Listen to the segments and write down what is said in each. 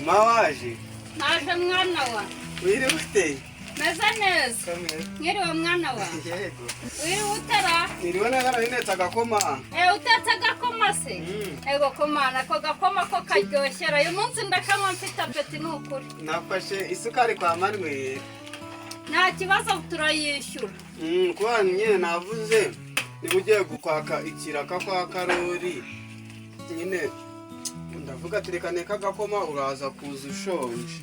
Mawaje. Naje mwana wa. Wiri ute? Meze neza. Ngiriwe mwana wa. Yego. Wiri utera? Niriwe nagara neza agakoma. Utetse agakoma se? Ego komana ko gakoma ko karyoshera. Uyu munsi ndakanywa mfite apeti n'ukuri. Nafashe isukari kwa Manuel. Nta kibazo turayishyura. Kuba nyine navuze niba ugiye gukwaka ikiraka kwa Karori. Nyine ndavuga turekane kagakoma uraza kuza ushonje.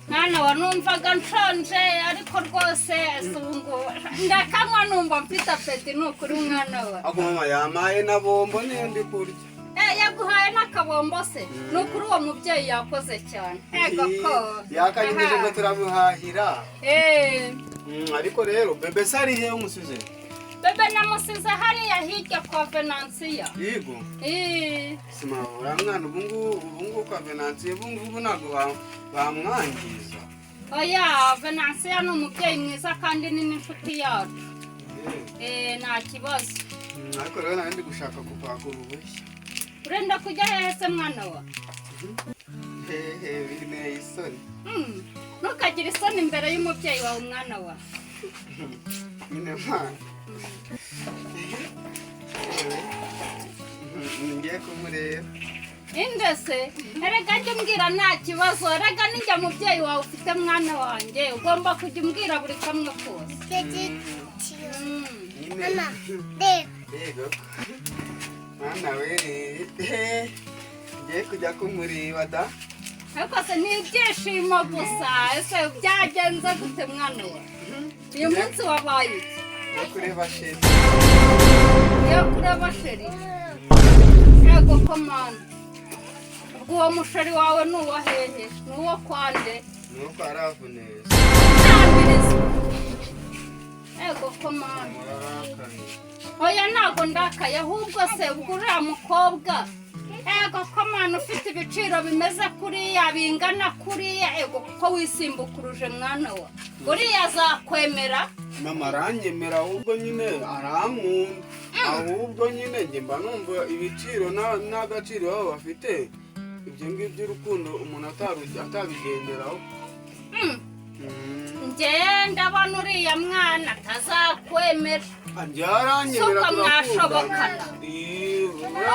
Mwana wa numvaga nshonje ariko rwose subungu ndakanywa numva mfite apeti n'ukuri mwana wa. Ako mama yamaye na bombo niyo ndi kurya. Yaguhaye n'akabombo se n'ukuri uwo mubyeyi yakoze cyane. Ego ko yakanyije ngo turamuhahira. Ariko rero bebe sari he umusize? Bebe namusize hariya hirya kwa Venansiya. Yego. Sima uramwana ubungu kwa Venansiya ubungu ntabwo bamwangiza. Oya Venansiya ni umubyeyi mwiza kandi ni n'inshuti yacu. Nta kibazo. Ariko rero nandi gushaka kupaka uruhushya. Urenda kujya hehe se mwana wa? Binteye isoni. Ntukagire isoni imbere y'umubyeyi wawe mwana wa. Nyine mwana. Ngiye kumureba. Indese erega njye umbwira nta kibazo erega ninjya mubyeyi wawe ufite mwana wanjye ugomba kujya umbwira buri kamwe kose. Mama, yego. Mwana we ngiye kujya kumureba da. Ariko se ni ibyishimo gusa ese byagenze gute mwana we? Uyu munsi wabaye iki? Kureba sheri. Kureba sheri. Yego komana. Uwo musheri wawe ni uwa hehe? Ni uwo kwande? Ni uwo kwa Ravuneza. Yego komana. Oya ntabwo ndakaye ahubwo se ubwo uriya mukobwa. Ego komana ufite ibiciro bimeze kuriya bingana kuriya ego kuko wisimbukuruje mwana wa. Uriya azakwemera? Mama aranyemera ahubwo nyine arankunda. Ahubwo nyine njye mba numva ibiciro n'agaciro baba bafite. Ibyo ngibyo urukundo umuntu atabigenderaho. Njye ndabona uriya mwana atazakwemera. Njye aranyemera turakundana.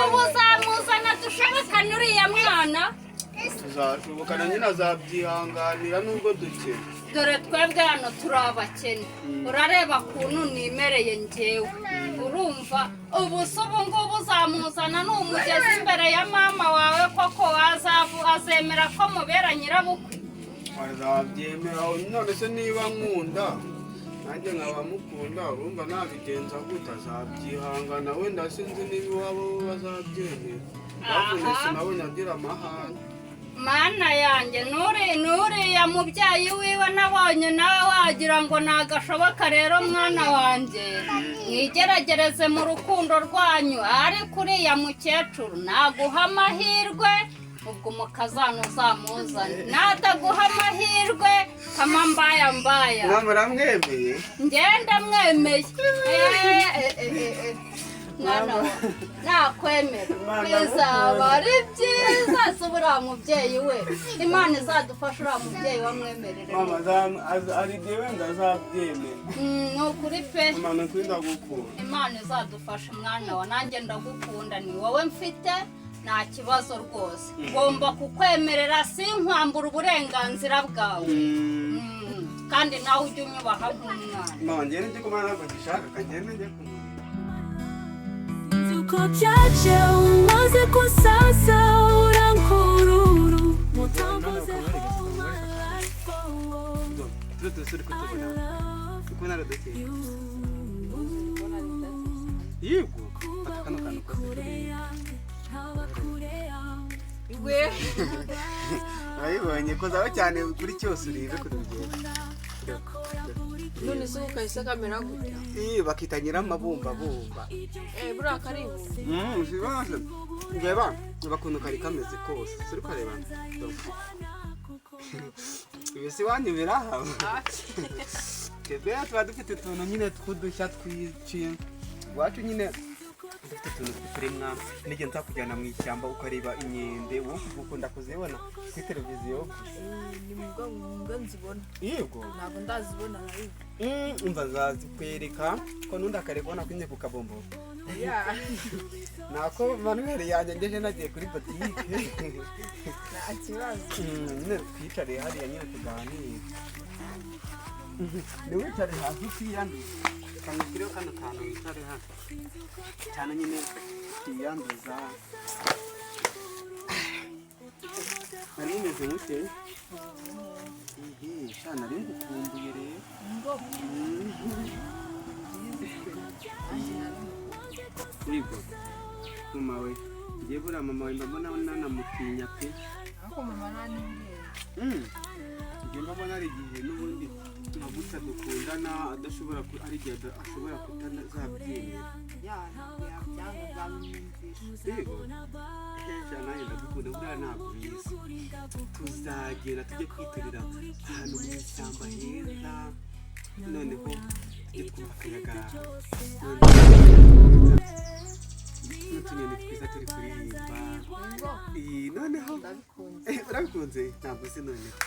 Ubu uzamuzana dushobokane uriya mwana? Tuzashobokana nyine azabyihanganira nubwo dukene. Dore twebwe hano turi abakene. Urareba kuntu nimereye njyewe. Urumva ubu se ubu ngubu uzamuzana n'umugezi imbere ya mama wawe koko azemera ko mubera nyirabukwe? Azabyemera none se niba nkunda nanjye nkaba mukunda urumva nabigenza gute azabyihangana wenda sinzi niba iwabo bazabyemera. Bavuze sinabonye agira amahane. Mana yanjye nuriya mubyeyi wiwe nabonye nawe wagira ngo nagashoboka rero mwana wanjye mwigeragereze mu rukundo rwanyu ariko uriya mukecuru naguha amahirwe ubwo umukazana uzamuzane nataguha amahirwe kama mbaya muramwemeye? Ngenda mwemeye. Mwana wa nakwemera bizaba ari byiza subura mubyeyi we Imana izadufasha uriya mubyeyi wamwemerere. Mama ari dewe ndazabyemera. Nukuri pe. Mama nkwinda gukunda. Imana izadufasha mwana wa nanjye ndagukunda ni wowe mfite nta kibazo rwose. Ngomba kukwemerera sinkwambura uburenganzira bwawe. Kandi nawe ujye unyubaha nk'umwana. Mama njye ndi kumana ntabwo gishaka kagende njye kumwana. Ukochache uanze kusasa urankururu mutambuze homa life Yego Iwe ayibonye ko zawe cyane kuri cyose urize kutugenda. None se ukahise kamera gute? Bakita nyiramabumba. Buriya karibu. Sibaze. Ngeba bakuntu kari kameze kose. Suri kareba. Ibisi wanyibira aha. Kebe tuba dufite utuntu nyine twudushya twiciye. Wacu nyine dufite utuntu tw'uturemwa nige nzakujyana mu ishyamba ukareba inkende ukunda kuzibona kuri televiziyo ni mbwa nzibona yego ntabwo ndazibona nayo umva nzazikwereka ko nundi akarebona kwinye ku kabombo nako Manuel yangejeje nagiye kuri botike nta kibazo nyine twicare hariya nyine tuganire ni wicare hasi ukiyanduza kangukireho kano kantu wicare hano cyane nyine ukiyanduza nari umeze mute shana nari ngukumbuye rero yego mama we ngiye buriya mama we mbona nanamutinya pe ariko mama nanimbwira ngiye mbona ari igihe n'ubundi amavuta dukundana adashobora ari igihe ashobora kutazabyemera yabyanga zamwumvisha yego kenshi nanjye ndagukunda buriya ntabwo bizi tuzagenda tujye kwiturira ahantu mu ishyamba heza noneho tujye twumva akayaga n'utunyoni twiza turi kuririmba noneho urabikunze ntabwo se noneho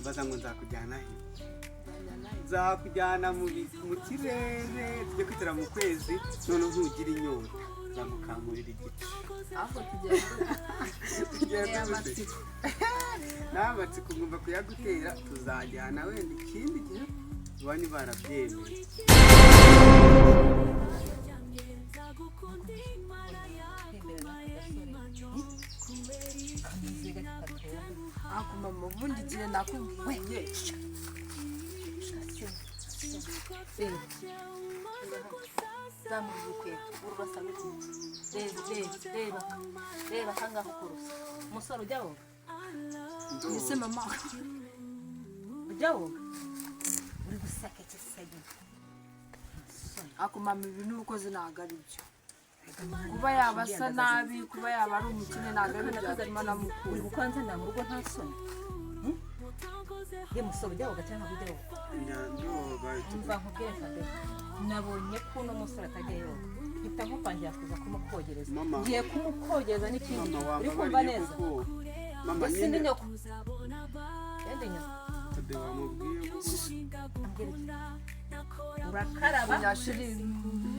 mbaza ngo nzakujyana he nzakujyana mu kirere tujye kwitira mu kwezi noneho ntugire inyota nzagukamurira igice aho tugenda n'amatsiko ngomba kuyagutera tuzajyana wenda ikindi gihe iwanyu barabyemeye ako mama ubundi igihe nakubwiye reba kangaho kurusa umusore ujya woga ese mama ujya woga uri gusaka ikisagi ako mama ibintu ukoze ntabwo ari byo kuba yaba asa nabi kuba yaba ari umukene ntabwo ari byatuma namukunda uri gukanzanira mu rugo nta soni ye musore ujya woga cyangwa ujya woga umva nkubwire mfate nabonye ko uno musore atajya yoga mpita nkupangira kuza kumukogereza ngiye kumukogereza n'ikindi uri kumva neza ese ndi nyoko yende nyoko urakaraba yashiri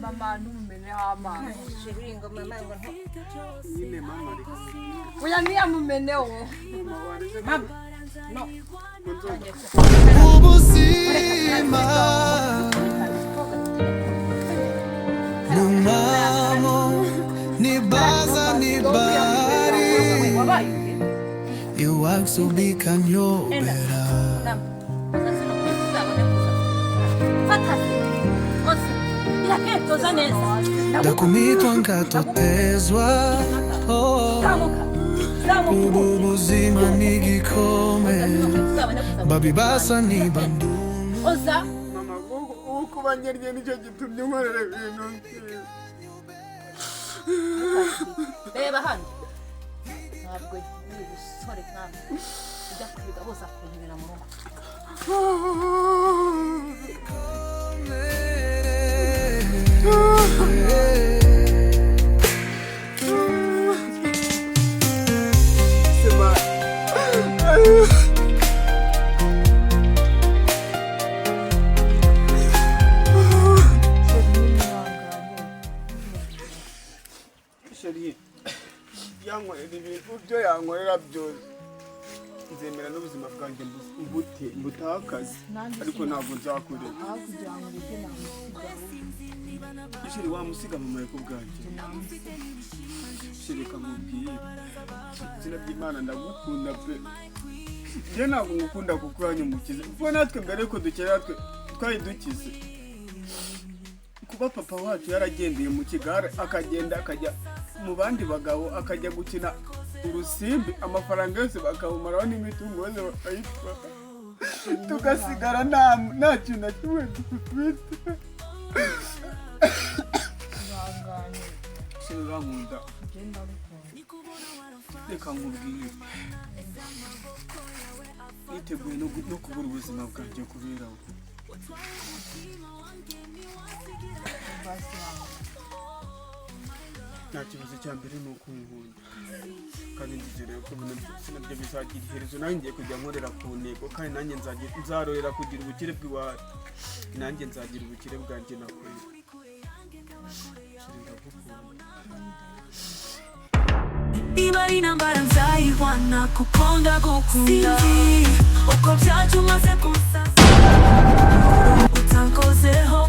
mama numumeneho amazi shiringo mama ngo nyine mama oya niyamumeneho mama no ubuzima numamo nibaza nibari 𝐔𝐑𝐔𝐍𝐃𝐎 ndakumitwa nkatotezwa ubu buzima n'igikombe babibasa nibandu mama uko banyerye nicyo gitumye nkorera ibintu reba hano ntabwo uri gusore kandi ujya kwiga bose akunyurira mu rugo yankorera ibintu byo yankorera byose nzemera n'ubuzima bwanjye mbutakaze ariko ntabwo nzakureka ishiri wamusiga mu mayeko bwanjye shirika mubwiye izina ry'Imana ndagukunda pe njye ntabwo ngukunda kuko uranyumukize kuko natwe mbere yuko dukera twari dukize kuba papa wacu yaragendeye mu kigare akagenda akajya mu bandi bagabo akajya gukina urusimbi amafaranga yose bakabumaraho n'imitungo yose bakayitwara tugasigara nta kintu na kimwe dufite urankunda reka nkubwire niteguye no kubura ubuzima bwanjye kubera wowe nta kibazo cya mbere ni uko nkunda kandi nzizere ko bino byose nabyo bizagira iherezo nanjye ngiye kujya nkorera ku ntego kandi nanjye nzarorera kugira ubukire bw'iwacu nanjye nzagira ubukire bwanjye nakorera niba ari intambara nzayirwana kuko ndagukunda uko byacu maze kumusasa utakozeho